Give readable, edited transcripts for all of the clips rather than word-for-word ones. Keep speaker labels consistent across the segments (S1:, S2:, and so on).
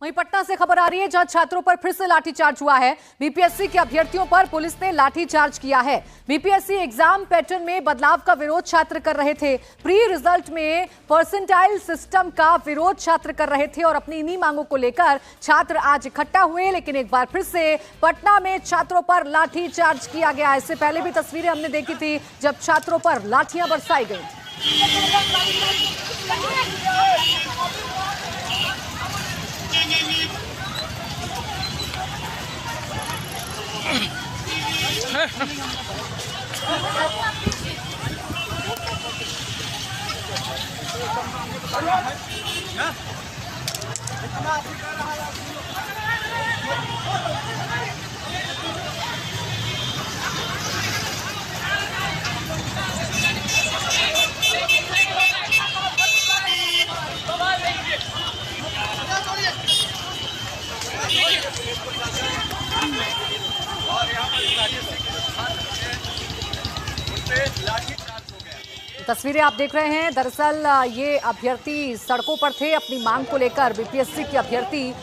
S1: वहीं पटना से खबर आ रही है जहां छात्रों पर फिर से लाठीचार्ज हुआ है। बीपीएससी के अभ्यर्थियों पर पुलिस ने लाठीचार्ज किया है। बीपीएससी एग्जाम पैटर्न में बदलाव का विरोध छात्र कर रहे थे। प्री रिजल्ट में परसेंटाइल सिस्टम का विरोध छात्र कर रहे थे और अपनी इन्हीं मांगों को लेकर छात्र आज इकट्ठा हुए। लेकिन एक बार फिर से पटना में छात्रों पर लाठीचार्ज किया गया। इससे पहले भी तस्वीरें हमने देखी थी जब छात्रों पर लाठियां बरसाई गई। तस्वीरें आप देख रहे हैं। दरअसल ये अभ्यर्थी सड़कों पर थे अपनी मांग को लेकर। बीपीएससी के अभ्यर्थी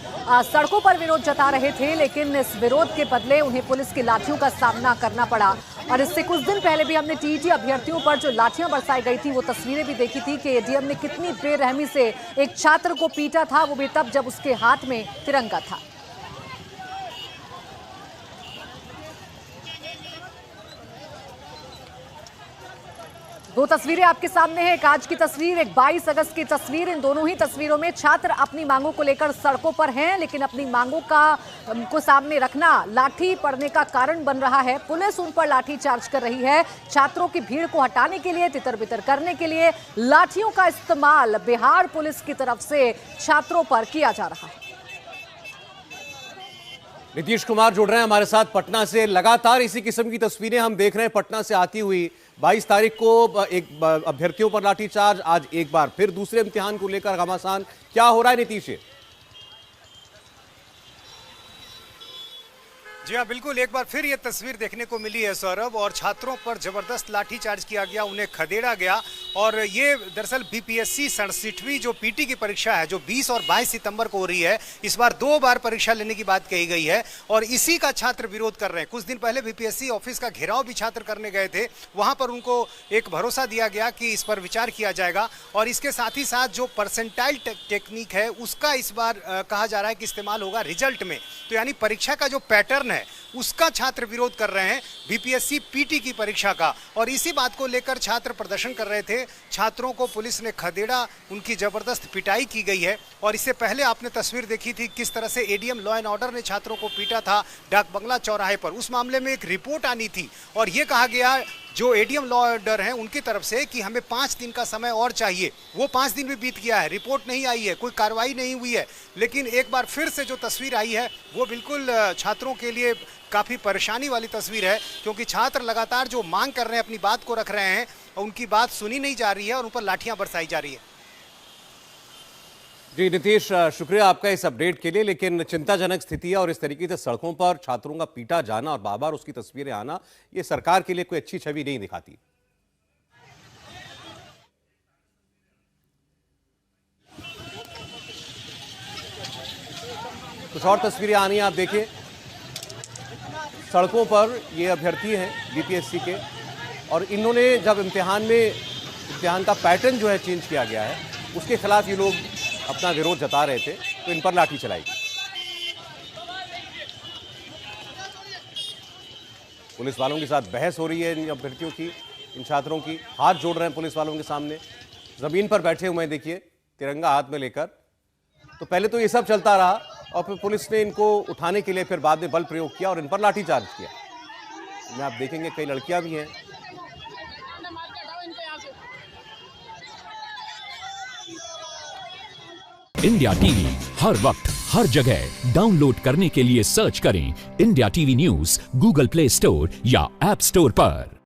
S1: सड़कों पर विरोध जता रहे थे, लेकिन इस विरोध के बदले उन्हें पुलिस की लाठियों का सामना करना पड़ा। और इससे कुछ दिन पहले भी हमने टीईटी अभ्यर्थियों पर जो लाठियां बरसाई गई थी वो तस्वीरें भी देखी थी कि एडीएम ने कितनी बेरहमी से एक छात्र को पीटा था, वो भी तब जब उसके हाथ में तिरंगा था। दो तस्वीरें आपके सामने हैं, एक आज की तस्वीर, एक 22 अगस्त की तस्वीर। इन दोनों ही तस्वीरों में छात्र अपनी मांगों को लेकर सड़कों पर हैं, लेकिन अपनी मांगों को सामने रखना लाठी पड़ने का कारण बन रहा है। पुलिस उन पर लाठी चार्ज कर रही है। छात्रों की भीड़ को हटाने के लिए, तितर बितर करने के लिए लाठियों का इस्तेमाल बिहार पुलिस की तरफ से छात्रों पर किया जा रहा है।
S2: नीतीश कुमार जुड़ रहे हैं हमारे साथ पटना से। लगातार इसी किस्म की तस्वीरें हम देख रहे हैं पटना से आती हुई। 22 तारीख को एक अभ्यर्थियों पर लाठीचार्ज, आज एक बार फिर दूसरे इम्तिहान को लेकर घमासान। क्या हो रहा है नीतीश?
S3: जी हाँ, बिल्कुल एक बार फिर ये तस्वीर देखने को मिली है सौरभ, और छात्रों पर जबरदस्त लाठीचार्ज किया गया, उन्हें खदेड़ा गया। और ये दरअसल बीपीएससी 67वीं जो पीटी की परीक्षा है जो 20 और 22 सितंबर को हो रही है, इस बार 2 बार परीक्षा लेने की बात कही गई है और इसी का छात्र विरोध कर रहे हैं। कुछ दिन पहले बीपीएससी ऑफिस का घेराव भी छात्र करने गए थे, वहां पर उनको एक भरोसा दिया गया कि इस पर विचार किया जाएगा। और इसके साथ ही साथ जो परसेंटाइल टेक्निक है उसका इस बार कहा जा रहा है कि इस्तेमाल होगा रिजल्ट में। तो यानी परीक्षा का जो पैटर्न है उसका छात्र विरोध कर रहे हैं, बीपीएससी पीटी की परीक्षा का। और इसी बात को लेकर छात्र प्रदर्शन कर रहे थे। छात्रों को पुलिस ने खदेड़ा, उनकी जबरदस्त पिटाई की गई है। और इससे पहले आपने तस्वीर देखी थी किस तरह से एडीएम लॉ एंड ऑर्डर ने छात्रों को पीटा था डाक बंगला चौराहे पर। उस मामले में एक रिपोर्ट आनी थी और यह कहा गया जो एडीएम लॉ ऑर्डर हैं उनकी तरफ से कि हमें 5 दिन का समय और चाहिए। वो 5 दिन भी बीत गया है, रिपोर्ट नहीं आई है, कोई कार्रवाई नहीं हुई है। लेकिन एक बार फिर से जो तस्वीर आई है वो बिल्कुल छात्रों के लिए काफ़ी परेशानी वाली तस्वीर है, क्योंकि छात्र लगातार जो मांग कर रहे हैं, अपनी बात को रख रहे हैं, उनकी बात सुनी नहीं जा रही है और उन पर लाठियां बरसाई जा रही है।
S2: जी नीतीश, शुक्रिया आपका इस अपडेट के लिए। लेकिन चिंताजनक स्थिति है और इस तरीके से सड़कों पर छात्रों का पीटा जाना और बार बार उसकी तस्वीरें आना, ये सरकार के लिए कोई अच्छी छवि नहीं दिखाती। कुछ और तस्वीरें आनी है, आप देखिए सड़कों पर ये अभ्यर्थी हैं बीपीएससी के, और इन्होंने जब इम्तिहान का पैटर्न जो है चेंज किया गया है उसके खिलाफ ये लोग अपना विरोध जता रहे थे, तो इन पर लाठी चलाई गई। पुलिस वालों के साथ बहस हो रही है इन अभ्यर्थियों की, इन छात्रों की। हाथ जोड़ रहे हैं पुलिस वालों के सामने, जमीन पर बैठे हुए हैं, देखिए तिरंगा हाथ में लेकर। तो पहले तो ये सब चलता रहा और फिर पुलिस ने इनको उठाने के लिए फिर बाद में बल प्रयोग किया और इन पर लाठीचार्ज किया। में आप देखेंगे कई लड़कियां भी हैं।
S4: इंडिया टीवी हर वक्त हर जगह डाउनलोड करने के लिए सर्च करें India TV news Google play store या ऐप स्टोर पर।